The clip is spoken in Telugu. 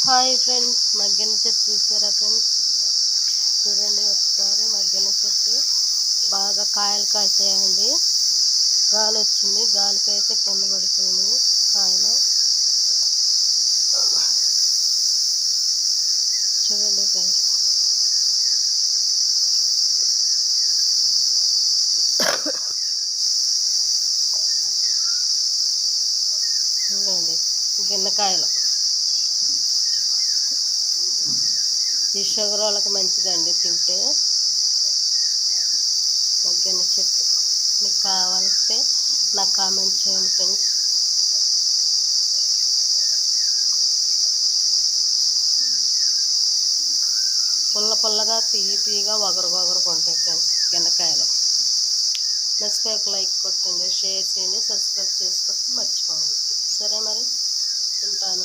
హాయ్ ఫ్రెండ్స్, మగ్గెన చెట్టు చూసారా ఫ్రెండ్స్? చూడండి ఒకసారి మగ్గెన చెట్టు బాగా కాయలు కాసాయండి. గాలి వచ్చింది, గాలికి అయితే కింద పడిపోయినాయి కాయలు. చూడండి ఫ్రెండ్స్, చూడండి గిన్నెకాయలు. ఈ షుగర్ వాళ్ళకి మంచిదండి తింటే. మగ్గెన చెట్టు మీకు కావాలంటే నాకు కామెంట్ చేయండి ఫ్రెండ్స్. పుల్ల పుల్లగా తీయగా ఒగరుగా ఉంటాయి ఫ్రెండ్స్ గిన్నెకాయలు. నచ్చితే ఒక లైక్ కొట్టండి, షేర్ చేయండి, సబ్స్క్రైబ్ చేసుకోండి, మర్చిపోండి. సరే మరి.